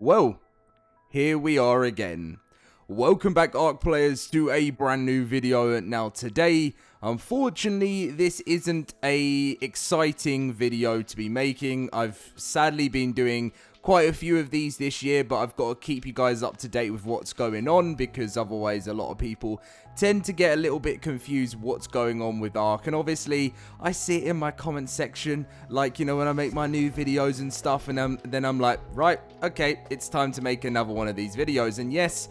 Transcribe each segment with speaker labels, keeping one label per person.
Speaker 1: Well, here we are again. Welcome back, ARK players, to a brand new video. Now today, unfortunately, this isn't a exciting video to be making. I've sadly been doing quite a few of these this year, but I've got to keep you guys up to date with what's going on, because otherwise a lot of people tend to get a little bit confused what's going on with ARK. And obviously I see it in my comment section, like, you know, when I make my new videos and stuff, and then I'm like, right, okay, it's time to make another one of these videos. And yes,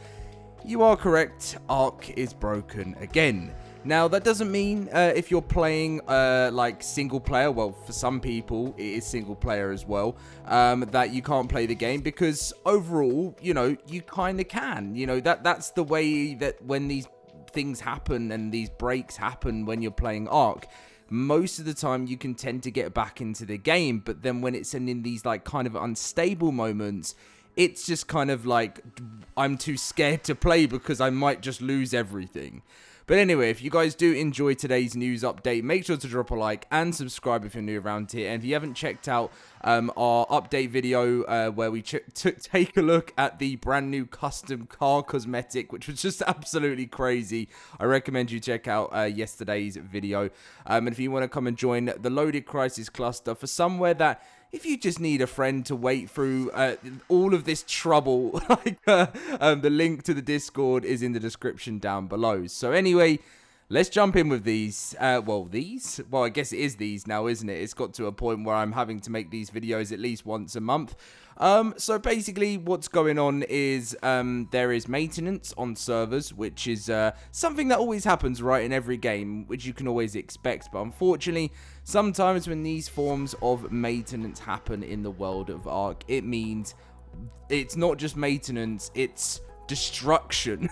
Speaker 1: you are correct, ARK is broken again. Now, that doesn't mean if you're playing like single player, well, for some people it is single player as well, that you can't play the game, because overall, you know, you kind of can. You know, that's the way that when these things happen and these breaks happen when you're playing ARK, most of the time you can tend to get back into the game. But then when it's in these like kind of unstable moments, it's just kind of like, I'm too scared to play because I might just lose everything. But anyway, if you guys do enjoy today's news update, make sure to drop a like and subscribe if you're new around here. And if you haven't checked out our update video where we take a look at the brand new custom car cosmetic, which was just absolutely crazy, I recommend you check out yesterday's video. And if you want to come and join the LoadedCrysis cluster for somewhere that, if you just need a friend to wait through all of this trouble, like the link to the Discord is in the description down below. So anyway, let's jump in with these. Well, I guess it is these now, isn't it? It's got to a point where I'm having to make these videos at least once a month. So basically what's going on is there is maintenance on servers, which is something that always happens right in every game, which you can always expect. But unfortunately, sometimes when these forms of maintenance happen in the world of ARK, it means it's not just maintenance, it's destruction.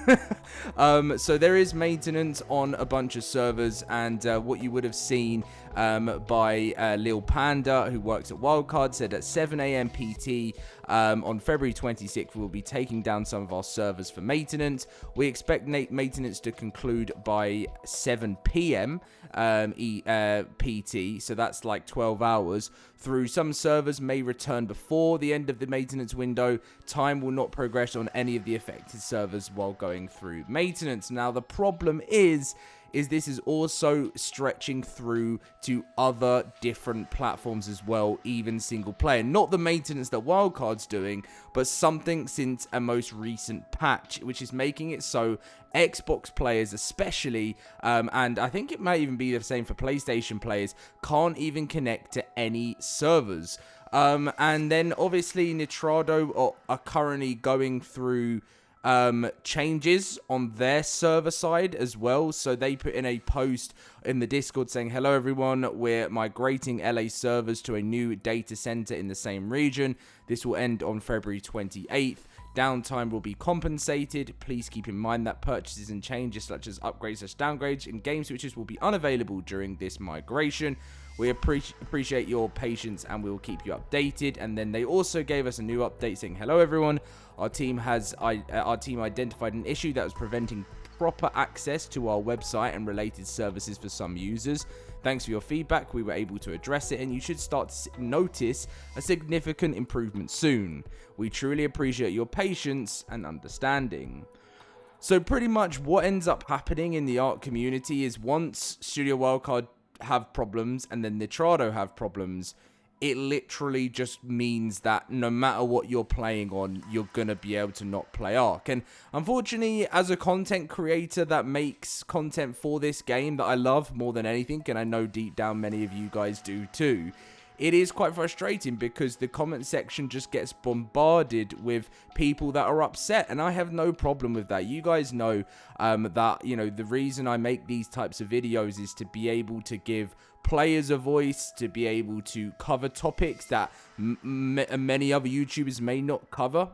Speaker 1: So there is maintenance on a bunch of servers, and what you would have seen by Lil Panda, who works at Wildcard, said at 7 AM PT on February 26th we'll be taking down some of our servers for maintenance. We expect maintenance to conclude by 7 PM PT, so that's like 12 hours. Through some servers may return before the end of the maintenance window. Time will not progress on any of the affected servers while going through maintenance. Now, the problem is this is also stretching through to other different platforms as well, even single player. Not the maintenance that Wildcard's doing, but something since a most recent patch, which is making it so Xbox players especially, and I think it might even be the same for PlayStation players, can't even connect to any servers. And then obviously Nitrado are currently going through changes on their server side as well. So they put in a post in the Discord saying, hello everyone, we're migrating LA servers to a new data center in the same region. This will end on February 28th. Downtime will be compensated. Please keep in mind that purchases and changes such as upgrades or downgrades and game switches will be unavailable during this migration. We appreciate your patience and we will keep you updated. And then they also gave us a new update saying, hello everyone, our team identified an issue that was preventing proper access to our website and related services for some users. Thanks for your feedback, we were able to address it, and you should start to notice a significant improvement soon. We truly appreciate your patience and understanding. So pretty much what ends up happening in the ARK community is once Studio Wildcard have problems and then Nitrado have problems, it literally just means that no matter what you're playing on, you're gonna be able to not play ARK. And unfortunately, as a content creator that makes content for this game that I love more than anything, and I know deep down many of you guys do too, it is quite frustrating because the comment section just gets bombarded with people that are upset, and I have no problem with that. You guys know that, you know, the reason I make these types of videos is to be able to give players a voice, to be able to cover topics that many other YouTubers may not cover,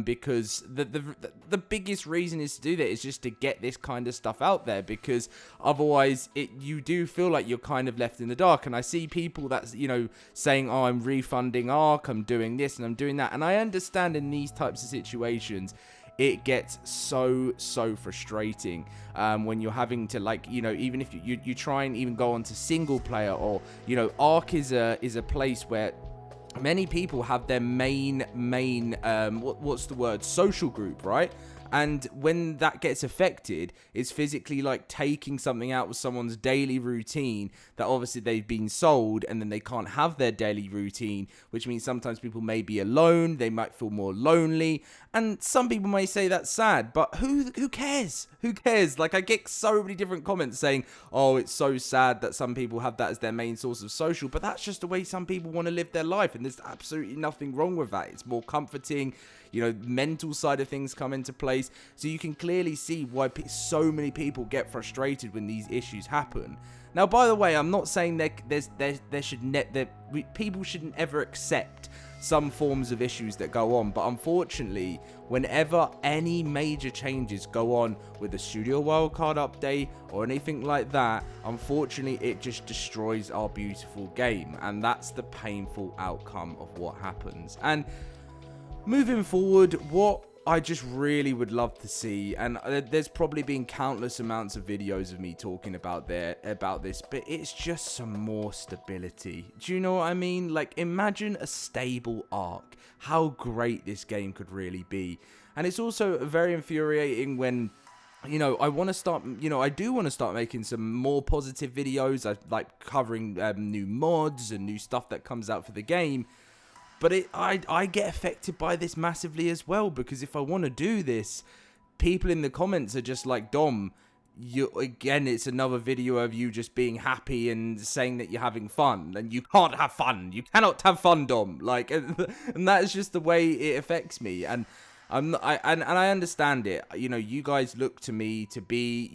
Speaker 1: because the biggest reason is to do that is just to get this kind of stuff out there, because otherwise you do feel like you're kind of left in the dark. And I see people that's, you know, saying, oh, I'm refunding ARK, I'm doing this and I'm doing that, and I understand in these types of situations it gets so frustrating when you're having to, like, you know, even if you try and even go on to single player, or, you know, ARK is a place where many people have their main what's the word, social group, right? And when that gets affected, it's physically like taking something out of someone's daily routine that obviously they've been sold, and then they can't have their daily routine, which means sometimes people may be alone, they might feel more lonely, and some people may say that's sad, but who cares? Who cares? Like, I get so many different comments saying, oh, it's so sad that some people have that as their main source of social, but that's just the way some people want to live their life, and there's absolutely nothing wrong with that. It's more comforting. You know, mental side of things come into place. So you can clearly see why so many people get frustrated when these issues happen. Now, by the way, I'm not saying people shouldn't ever accept some forms of issues that go on, but unfortunately, whenever any major changes go on with the Studio Wildcard update or anything like that, unfortunately, it just destroys our beautiful game, and that's the painful outcome of what happens. And moving forward, what I just really would love to see, and there's probably been countless amounts of videos of me talking about this, but it's just some more stability. Do you know what I mean? Like, imagine a stable ARK. How great this game could really be. And it's also very infuriating when, you know, I do want to start making some more positive videos. I like covering new mods and new stuff that comes out for the game. But I get affected by this massively as well, because if I want to do this, people in the comments are just like, Dom, it's another video of you just being happy and saying that you're having fun, and you can't have fun. You cannot have fun, Dom. Like, and that is just the way it affects me. And I understand it. You know, you guys look to me to be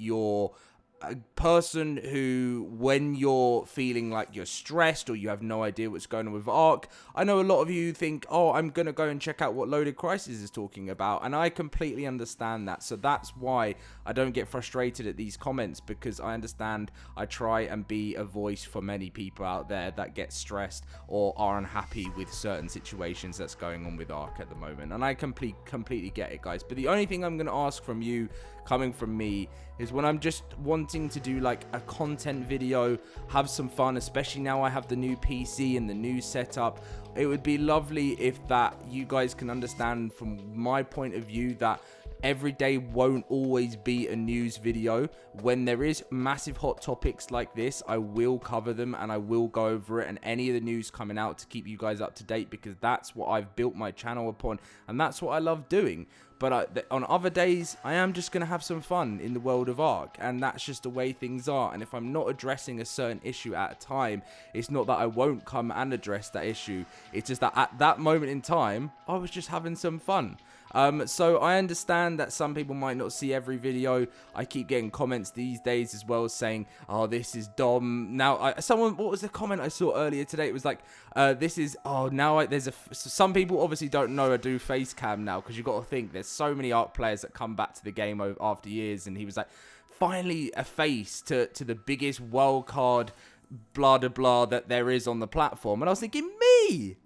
Speaker 1: a person who, when you're feeling like you're stressed or you have no idea what's going on with ARK, I know a lot of you think, oh, I'm going to go and check out what LoadedCrysis is talking about, and I completely understand that. So that's why I don't get frustrated at these comments, because I understand I try and be a voice for many people out there that get stressed or are unhappy with certain situations that's going on with ARK at the moment, and I completely get it, guys. But the only thing I'm going to ask from you, coming from me, is when I'm just wanting to do like a content video, have some fun, especially now I have the new PC and the new setup, it would be lovely if that you guys can understand from my point of view that every day won't always be a news video. When there is massive hot topics like this, I will cover them and I will go over it, and any of the news coming out to keep you guys up to date, because that's what I've built my channel upon, and that's what I love doing. But on other days, I am just going to have some fun in the world of ARK, and that's just the way things are. And if I'm not addressing a certain issue at a time, it's not that I won't come and address that issue. It's just that at that moment in time, I was just having some fun. So I understand that some people might not see every video. I keep getting comments these days as well saying, oh, this is Dom. Now, what was the comment I saw earlier today? It was like, some people obviously don't know I do face cam now, because you've got to think there's so many ARK players that come back to the game after years, and he was like, finally a face to the biggest wildcard blah blah blah that there is on the platform. And I was thinking, me,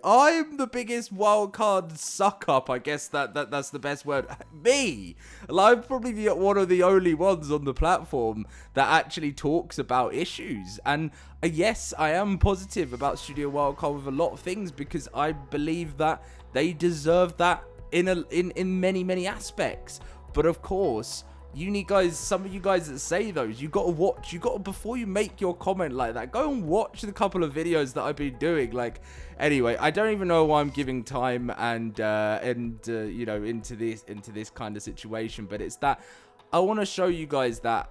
Speaker 1: I'm the biggest wildcard suck up, I guess that's the best word. Me, I'm probably one of the only ones on the platform that actually talks about issues. And yes, I am positive about Studio Wildcard with a lot of things, because I believe that they deserve that in many aspects. But of course, some of you guys that say those, you got to before you make your comment like that, go and watch the couple of videos that I've been doing. Like, anyway, I don't even know why I'm giving time and you know, into this kind of situation, but it's that I want to show you guys that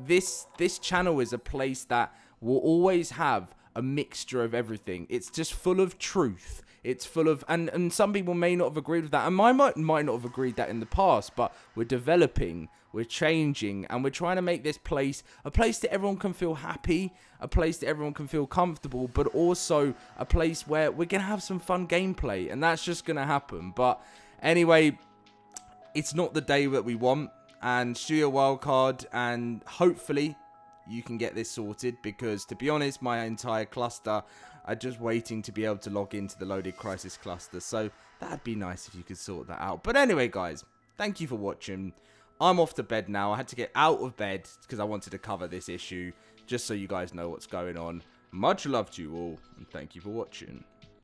Speaker 1: this channel is a place that will always have a mixture of everything. It's just full of truth. It's full of, and some people may not have agreed with that, and I might not have agreed that in the past, but we're developing, we're changing, and we're trying to make this place a place that everyone can feel happy, a place that everyone can feel comfortable, but also a place where we're going to have some fun gameplay, and that's just going to happen. But anyway, it's not the day that we want, and Studio Wildcard, and hopefully you can get this sorted, because to be honest, my entire cluster are just waiting to be able to log into the LoadedCrysis cluster, so that'd be nice if you could sort that out. But anyway, guys, thank you for watching. I'm off to bed now. I had to get out of bed because I wanted to cover this issue, just so you guys know what's going on. Much love to you all, and thank you for watching.